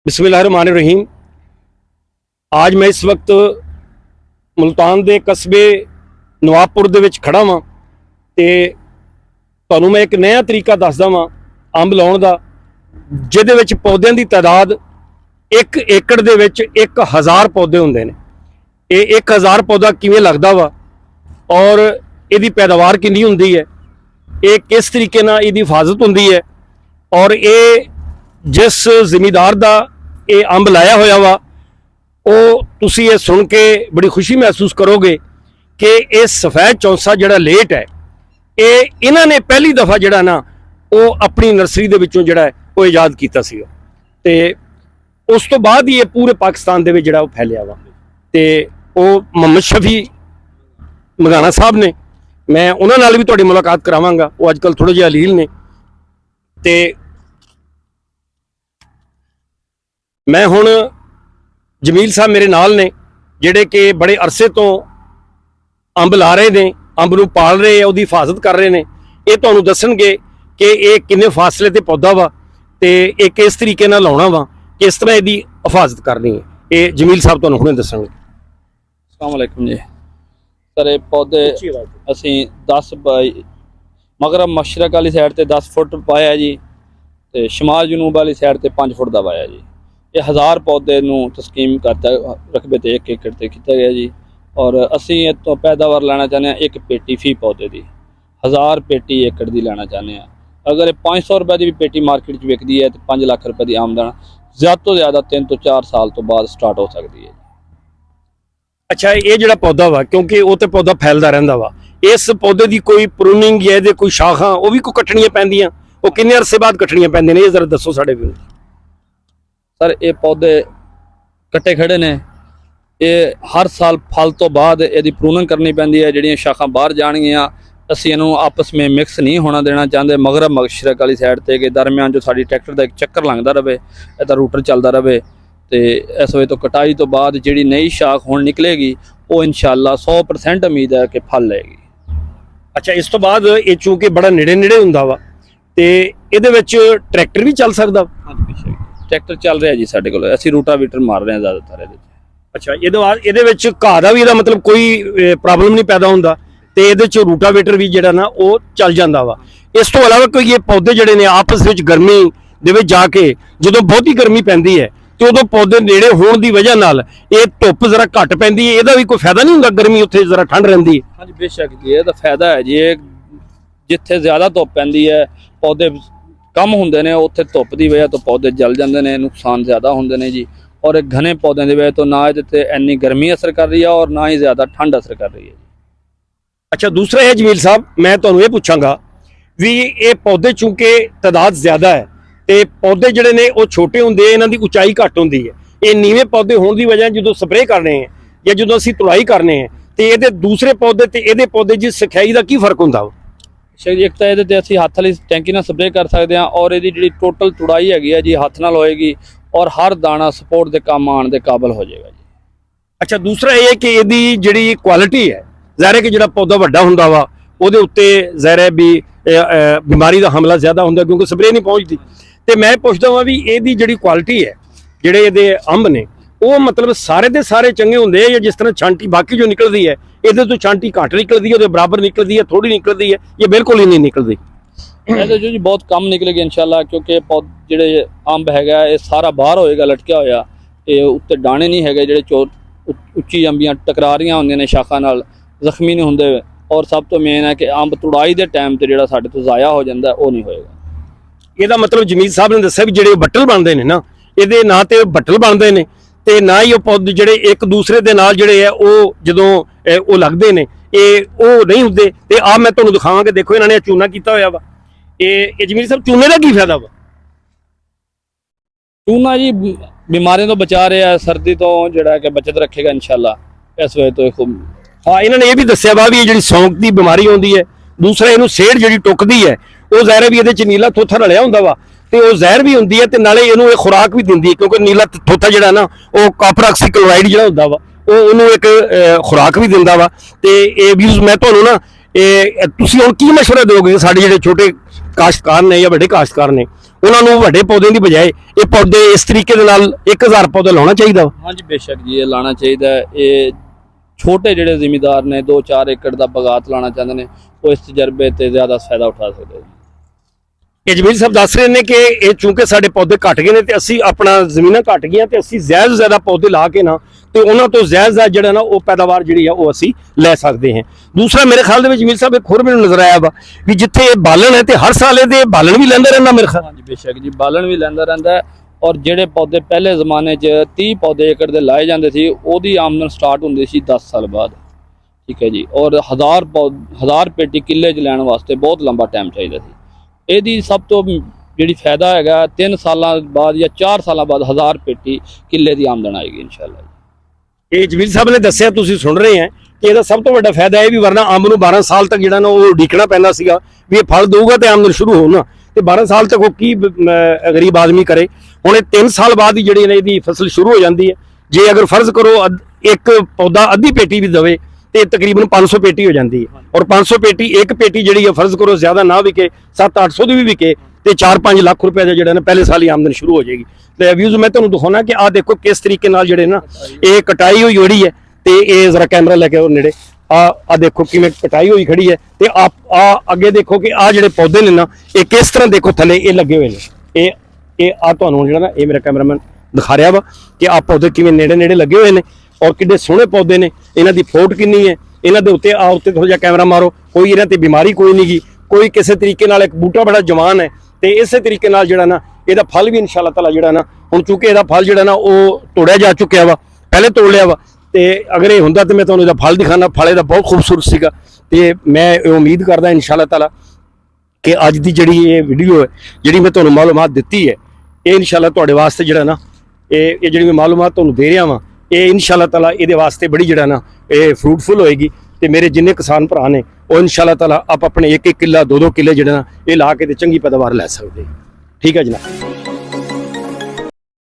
बिस्मिल्लाहिर्रहमानिर्रहीम। आज मैं इस वक्त मुल्तान के कस्बे नवाबपुर दे विच खड़ा वां ते तुहानूं मैं एक नया तरीका दसदा वां अंब लाउण दा, जिहदे विच पौधों की तादाद 1 एकड़ दे विच 1000 पौधे हुंदे ने। ये 1000 पौधा किवें लगदा वा और इहदी पैदावार कितनी हुंदी है, ये किस तरीके नाल इहदी हिफाजत हुंदी है और ये जिस जिमीदार का ये अंब लाया होया वा वो तुसी ये सुन के बड़ी खुशी महसूस करोगे कि ये सफेद चौंसा जिहड़ा लेट है, ये इन्हां ने पहली दफ़ा जिहड़ा ना वो अपनी नर्सरी दे विचों जिहड़ा है वो ईजाद कीता सीगा ते उस तो बाद ही ये पूरे पाकिस्तान दे विच जिहड़ा वो फैलिया वा। ते वो मोहम्मद शफी मगाना साहब ने, मैं उन्हां नाल भी तुहाडी मुलाकात करावांगा, वो अजकल थोड़े जिहे अलील ने। ते मैं हुण जमील साहब मेरे नाल ने जिहड़े कि बड़े अरसे तो अंब ला रहे ने, अंब नूं पाल रहे हैं, उहदी हिफाजत कर रहे हैं। ये तुहानूं दस्सणगे कि ये किन्ने फासले ते पौधा वा ते ये किस तरीके नाल लाउणा वा, किस तरह इहदी हिफाजत करनी है, ये जमील साहब तुहानूं हुणे दस्सणगे। अस्सलाम वालेकुम जी सर, ये पौधे असीं 10 बाई मगरब मशरक वाली साइड ते 10 फुट पाया जी, ते शमाल जनूब वाली साइड ते 5 फुट दा पाया जी। ये 1000 पौधे नूं तस्कीम करता रकबे ते 1 एकड़ ते कीता गया जी। और असीं इत्थों पैदावार लेना चाहते हैं 1 पेटी फी पौधे की, 1000 पेटी एकड़ की लेना चाहते हैं। अगर 500 रुपए की भी पेटी मार्केट विकती है तो 5 लाख रुपए की आमदन ज़्यादा तो ज़्यादा 3 तो 4 साल तो बाद स्टार्ट हो सकती है। अच्छा, ये जिहड़ा पौधा वा क्योंकि वो तो पौधा फैलदा रहिंदा वा, इस पौधे की कोई प्रूनिंग या इहदे कोई शाखां वो भी कोई कट्टणियां पैंदियां, वो किन्ने अरसे बाद कट्टणियां पैंदियां ने, ये जरा दस्सो साडे भी। सर ये पौधे कट्टे खड़े ने, ये हर साल फल तो बाद यदि प्रूनिंग करनी पैंदी है, जिहड़ियां शाखां बाहर जाणगियां असीं इहनूं आपस में मिक्स नहीं होना देना चाहते। मगरब मशरक वाली साइड ते कि दरम्यान जो साडी ट्रैक्टर का एक चक्कर लंघदा रहे, इहदा रूटर चलदा रहे, तो इस वे तो कटाई तो बाद जिहड़ी नई शाख हुण निकलेगी वो इंशाअल्लाह 100% उम्मीद है कि फल लेगी। अच्छा, इस तो बाद ये चूंकि बड़ा नेड़े नेड़े हुंदा वा ते इहदे विच ट्रैक्टर भी चल सकदा? हाँ जी, ट्रैक्टर चल रहा जी साडे कोल, असीं रूटावीटर मार रहे हैं ज़्यादातर इहदे। अच्छा, इहदे विच घाह दा भी इहदा मतलब कोई प्रॉब्लम नहीं पैदा हुंदा ते इहदे च रूटावेटर भी जिहड़ा ना वो चल जांदा वा। इस तो इलावा कोई ये पौधे जिहड़े ने आपस विच गर्मी दे विच जाके जदों बहुती गर्मी पैंदी है तो उदों पौधे नेड़े होण दी वजह नाल ये धुप्प जरा घट पैंदी है, इहदा भी कोई फायदा नहीं हुंदा? गर्मी उत्थे जरा ठंड रहिंदी है। हाँ जी बेशक जी, ये तो फायदा है जी। जिथे ज़्यादा धुप्प पैंदी है पौधे कम होंदे ने, उत्थे धुप्प की वजह तो पौधे जल जाते हैं, नुकसान ज़्यादा होंदे ने जी। और घने पौधों की वजह तो ना इत्थे इन्नी गर्मी असर कर रही है और ना ही ज़्यादा ठंड असर कर रही है। अच्छा, दूसरा है जमील साहब, मैं तुहानूं ये पूछांगा भी ये पौधे चूंकि तादाद ज़्यादा है तो पौधे जिहड़े ने वो छोटे होंदे, इन्हां दी उचाई घट होंदी है, ये नीवें पौधे होने की वजह जो स्प्रे करने हैं या जो असीं तुड़ाई करने हैं तो ये दूसरे पौधे तो ये पौधे की सिखाई का की फर्क होंदा? एक तो ये असीं हत्थ वाली टैंकी नाल स्प्रे कर सकते हैं और ये जिहड़ी टोटल तुड़ाई हैगी है जी हत्थ नाल होएगी और हर दाना सपोर्ट के काम आने के काबिल हो जाएगा जी। अच्छा, दूसरा ये कि इहदी जिहड़ी क्वालिटी है, ज़ाहिर है कि जिहड़ा पौधा वड्डा हुंदा वा उहदे उत्ते ज़ाहिर है भी बीमारी का हमला ज़्यादा हुंदा क्योंकि स्प्रे नहीं पहुँचती। तो मैं पुछदा वां भी इहदी जिहड़ी क्वालिटी है, जिहड़े इहदे अंब ने वो मतलब सारे दे सारे चंगे हुंदे या जिस तरह छांटी बाकी जो निकलती है इहदे तो छांटी घट निकलती है, उहदे बराबर निकलती है, थोड़ी निकलती है, ये बिल्कुल ही नहीं निकलती? ऐसे जो जी बहुत कम निकलेगी इंशाल्लाह, क्योंकि जिहड़े अंब हैगा ये सारा बाहर होएगा लटकिया होया, ये उत्ते दाने नहीं हैगे जिहड़े उच्ची अंबियां टकरा रही होंदियां ने शाखां नाल, जख्मी नहीं होंदे। और सब तो मेन है कि अंब तुड़ाई के टाइम ते जिहड़ा साडे तो ज़ाया हो जाता है वो नहीं होएगा। ਇਹਦਾ मतलब जमील साहब ने दस्सिया भी ਜਿਹੜੇ ਬੱਟਲ ਬਣਦੇ ਨੇ ਨਾ, ਇਹਦੇ ਨਾ ਤੇ ਬੱਟਲ ਬਣਦੇ ਨੇ ਤੇ ਨਾ ਹੀ ਉਹ ਪੌਦੇ ਜਿਹੜੇ ਇੱਕ ਦੂਸਰੇ ਦੇ ਨਾਲ ਜਿਹੜੇ ਆ ਉਹ ਜਦੋਂ ਉਹ ਲੱਗਦੇ ਨੇ ਇਹ ਉਹ ਨਹੀਂ ਹੁੰਦੇ। ਤੇ ਆ ਮੈਂ ਤੁਹਾਨੂੰ ਦਿਖਾਵਾਂ ਕਿ ਦੇਖੋ ਇਹਨਾਂ ਨੇ ਚੂਨਾ ਕੀਤਾ ਹੋਇਆ ਵਾ। ਇਹ ਜਮੀਲ ਸਾਹਿਬ ਚੂਨੇ ਦਾ ਕੀ ਫਾਇਦਾ ਵਾ? चूना जी बीमारियों तो बचा रहा है, सर्दी तो जिहड़ा कि बचत रखेगा इंशाल्लाह इस वजह तो खूब। हाँ, इन्होंने ये भी दस्सिया वा भी ये जिहड़ी सौंक की बीमारी आउंदी है, दूसरा इहनूं सेड़ जिहड़ी टुकदी है वो ज़ाहिर है भी इहदे च नीला थोथा रलिया हुंदा वा ते वो जहर भी हुंदी है ते नाले इहनूं ये खुराक भी दिंदी है क्योंकि नीला थोथा जिहड़ा ना वो कॉपर ऑक्सीक्लोराइड जिहड़ा हुंदा वा वो उहनूं एक खुराक भी दिंदा वा। ते ये व्यूज़ मैं तुहानूं ना तुसीं हुण की मशवरा दोगे साडे जिहड़े छोटे काश्तकार ने या बड़े काश्तकार ने ਉਹਨਾਂ ਨੂੰ ਵੱਡੇ ਪੌਦੇ ਦੀ ਬਜਾਏ ਇਹ ਪੌਦੇ ਇਸ ਤਰੀਕੇ ਦੇ ਨਾਲ 1000 ਪੌਦਾ ਲਾਉਣਾ ਚਾਹੀਦਾ ਵਾ। ਹਾਂਜੀ ਬੇਸ਼ੱਕ ਜੀ, ਇਹ ਲਾਣਾ ਚਾਹੀਦਾ ਹੈ। ਇਹ ਛੋਟੇ ਜਿਹੜੇ ਜ਼ਿਮੀਂਦਾਰ ਨੇ 2-4 ਏਕੜ ਦਾ ਬਗਾਤ ਲਾਣਾ ਚਾਹੁੰਦੇ ਨੇ, ਉਹ ਇਸ ਤਜਰਬੇ ਤੇ ਜ਼ਿਆਦਾ ਫਾਇਦਾ ਉਠਾ ਸਕਦੇ ਨੇ। ਇਹ ਜਮੀਲ ਸਾਹਿਬ ਦੱਸ ਰਹੇ ਨੇ ਕਿ ਇਹ ਚੂੰਕਿ ਸਾਡੇ ਪੌਦੇ ਘਟ ਗਏ ਨੇ ਤੇ ਅਸੀਂ ਆਪਣਾ ਜ਼ਮੀਨਾਂ ਘਟ ਗਈਆਂ ਤੇ ਅਸੀਂ ਜ਼ਿਆਦਾ ਤੋਂ ਜ਼ਿਆਦਾ ਪੌਦੇ ਲਾ ਕੇ ਨਾ ਤੇ ਉਹਨਾਂ ਤੋਂ ਜ਼ਿਆਦਾ ਜਿਹੜਾ ਨਾ ਉਹ ਪੈਦਾਵਾਰ ਜਿਹੜੀ ਆ ਉਹ ਅਸੀਂ ਲੈ ਸਕਦੇ ਹਾਂ। ਦੂਸਰਾ ਮੇਰੇ ਖਿਆਲ ਦੇ ਵਿੱਚ ਜਮੀਲ ਸਾਹਿਬ ਇੱਕ ਹੋਰ ਮੈਨੂੰ ਨਜ਼ਰ ਆਇਆ ਵਾ ਵੀ ਜਿੱਥੇ ਇਹ ਬਾਲਣ ਹੈ ਤੇ ਹਰ ਸਾਲ ਇਹਦੇ ਬਾਲਣ ਵੀ ਲੈਂਦਾ ਰਹਿੰਦਾ ਮੇਰੇ ਖਿਆਲ। ਹਾਂਜੀ ਬੇਸ਼ੱਕ ਜੀ, ਬਾਲਣ ਵੀ ਲੈਂਦਾ ਰਹਿੰਦਾ ਹੈ। ਔਰ ਜਿਹੜੇ ਪੌਦੇ ਪਹਿਲੇ ਜ਼ਮਾਨੇ 'ਚ 30 ਪੌਦੇ ਏਕੜ ਦੇ ਲਾਏ ਜਾਂਦੇ ਸੀ, ਉਹਦੀ ਆਮਦਨ ਸਟਾਰਟ ਹੁੰਦੀ ਸੀ 10 ਸਾਲ ਬਾਅਦ। ਠੀਕ ਹੈ ਜੀ, ਔਰ 1000 ਪੇਟੀ ਕਿੱਲੇ 'ਚ ਲੈਣ ਵਾਸਤੇ ਬਹੁਤ ਲੰਬਾ ਟਾਈਮ ਚਾਹੀਦਾ ਸੀ। ਇਹਦੀ ਸਭ ਤੋਂ ਜਿਹੜੀ ਫਾਇਦਾ ਹੈਗਾ 3 ਸਾਲਾਂ ਬਾਅਦ ਜਾਂ 4 ਸਾਲਾਂ ਬਾਅਦ 1000 ਪੇਟੀ ਕਿੱਲੇ ਦੀ ਆਮਦਨ ਆਏਗੀ ਇਨਸ਼ਾਅੱਲਾ। ਇਹ ਜਮੀਲ ਸਾਹਿਬ ਨੇ ਦੱਸਿਆ, ਤੁਸੀਂ ਸੁਣ ਰਹੇ ਹੈ ਕਿ ਇਹਦਾ ਸਭ ਤੋਂ ਵੱਡਾ ਫਾਇਦਾ ਇਹ ਵੀ ਵਰਨਾ ਅੰਬ ਨੂੰ 12 ਸਾਲ ਤੱਕ ਜਿਹੜਾ ਨਾ ਉਹ ਉਡੀਕਣਾ ਪੈਂਦਾ ਸੀਗਾ ਵੀ ਇਹ ਫਲ ਦਊਗਾ ਤੇ ਆਮਦਨ ਸ਼ੁਰੂ ਹੋਣਾ, ਤੇ 12 ਸਾਲ ਤੱਕ ਉਹ ਕੀ ਗਰੀਬ ਆਦਮੀ ਕਰੇ। ਹੁਣ ਇਹ 3 ਸਾਲ ਬਾਅਦ ਹੀ ਜਿਹੜੀ ਇਹਦੀ ਫਸਲ ਸ਼ੁਰੂ ਹੋ ਜਾਂਦੀ ਹੈ। ਜੇ ਅਗਰ ਫਰਜ਼ ਕਰੋ ਇੱਕ ਪੌਦਾ ਅੱਧੀ ਪੇਟੀ ਵੀ ਦਵੇ ਤੇ ਤਕਰੀਬਨ 500 ਪੇਟੀ ਹੋ ਜਾਂਦੀ ਹੈ। ਔਰ 500 ਪੇਟੀ ਇੱਕ ਪੇਟੀ ਜਿਹੜੀ ਹੈ ਫਰਜ਼ ਕਰੋ ਜ਼ਿਆਦਾ ਨਾ ਵਿਕੇ 700-800 ਦੀ ਵੀ ਵਿਕੇ ਤੇ 4-5 ਲੱਖ ਰੁਪਏ ਦਾ ਜਿਹੜਾ ਨਾ ਪਹਿਲੇ ਸਾਲ ਹੀ ਆਮਦਨ ਸ਼ੁਰੂ ਹੋ ਜਾਏਗੀ। ਤੇ ਵਿਊਜ਼ ਮੈਂ ਤੁਹਾਨੂੰ ਦਿਖਾਉਣਾ ਕਿ ਆਹ ਦੇਖੋ ਕਿਸ ਤਰੀਕੇ ਨਾਲ ਜਿਹੜੇ ਨਾ ਇਹ ਕਟਾਈ ਹੋਈ ਜਿਹੜੀ ਹੈ ਤੇ ਇਹ ਜ਼ਰਾ ਕੈਮਰਾ ਲੈ ਕੇ ਆਓ ਨੇੜੇ। ਆ ਦੇਖੋ ਕਿਵੇਂ ਕਟਾਈ ਹੋਈ ਖੜੀ ਹੈ ਤੇ ਆ ਅੱਗੇ ਦੇਖੋ ਕਿ ਆ ਜਿਹੜੇ ਪੌਦੇ ਨੇ ਨਾ ਇਹ ਕਿਸ ਤਰ੍ਹਾਂ ਦੇਖੋ ਥੱਲੇ ਇਹ ਲੱਗੇ ਹੋਏ ਨੇ। ਇਹ ਆ ਤੁਹਾਨੂੰ ਜਿਹੜਾ ਨਾ ਇਹ ਮੇਰਾ ਕੈਮਰਾਮੈਨ ਦਿਖਾ ਰਿਹਾ ਵਾ ਕਿ ਆ ਪੌਦੇ ਕਿਵੇਂ ਨੇੜੇ ਲੱਗੇ ਹੋਏ ਨੇ ਔਰ ਕਿੱਡੇ ਸੋਹਣੇ ਪੌਦੇ ਨੇ। ਇਹਨਾਂ ਦੀ ਫੋਟ ਕਿੰਨੀ ਹੈ, ਇਹਨਾਂ ਦੇ ਉੱਤੇ ਉੱਤੇ ਥੋੜਾ ਜਿਹਾ ਕੈਮਰਾ ਮਾਰੋ, ਕੋਈ ਇਹਨਾਂ ਤੇ ਬਿਮਾਰੀ ਕੋਈ ਨਹੀਂ ਗੀ, ਕੋਈ ਕਿਸੇ ਤਰੀਕੇ ਨਾਲ ਇੱਕ ਬੂਟਾ ਬੜਾ ਜਵਾਨ ਹੈ ਤੇ ਇਸੇ ਤਰੀਕੇ ਨਾਲ ਜਿਹੜਾ ਨਾ ਇਹਦਾ ਫਲ ਵੀ ਇਨਸ਼ਾਅੱਲਾ ਤਾਲਾ ਜਿਹੜਾ ਨਾ ਹੁਣ ਚੁੱਕੇ ਇਹਦਾ ਫਲ ਜਿਹੜਾ ਨਾ ਉਹ ਤੋੜਿਆ ਜਾ ਚੁੱਕਿਆ ਵਾ, ਪਹਿਲੇ ਤੋੜ ਲਿਆ ਵਾ ਤੇ ਅਗਰ ਇਹ ਹੁੰਦਾ ਤੇ ਮੈਂ ਤੁਹਾਨੂੰ ਇਹਦਾ ਫਲ ਦਿਖਾਣਾ। ਫਲ ਇਹਦਾ ਬਹੁਤ ਖੂਬਸੂਰਤ ਸੀਗਾ ਤੇ ਮੈਂ ਇਹ ਉਮੀਦ ਕਰਦਾ ਇਨਸ਼ਾਅੱਲਾ ਤਾਲਾ ਕਿ ਅੱਜ ਦੀ ਜਿਹੜੀ ਇਹ ਵੀਡੀਓ ਹੈ ਜਿਹੜੀ ਮੈਂ ਤੁਹਾਨੂੰ ਮਾਲੂਮਾਤ ਦਿੱਤੀ ਹੈ ਇਹ ਇਨਸ਼ਾਅੱਲਾ ਤੁਹਾਡੇ ਵਾਸਤੇ ਜਿਹੜਾ ਨਾ ਇਹ ਜਿਹੜੀ ਮੈਂ ਮਾਲੂਮਾਤ ਤੁਹਾਨੂੰ ਦੇ ਰਿਹਾ ਵਾਂ ਇਹ ਇਨਸ਼ਾਅੱਲਾ ਤਾਲਾ ਇਹਦੇ ਵਾਸਤੇ ਬੜੀ ਜਿਹੜਾ ਨਾ ਇਹ ਫਰੂਟਫੁਲ ਹੋਏਗੀ ਤੇ ਮੇਰੇ ਜਿੰਨੇ ਕਿਸਾਨ ਭਰਾ ਨੇ ਉਹ ਇਨਸ਼ਾਅੱਲਾ ਤਾਲਾ ਆਪ ਆਪਣੇ 1-1 ਕਿੱਲਾ 2-2 ਕਿੱਲੇ ਜਿਹੜਾ ਨਾ ਇਹ ਲਾ ਕੇ ਤੇ ਚੰਗੀ ਪੈਦਾਵਾਰ ਲੈ ਸਕਦੇ। ਠੀਕ ਹੈ ਜਨਾਬ।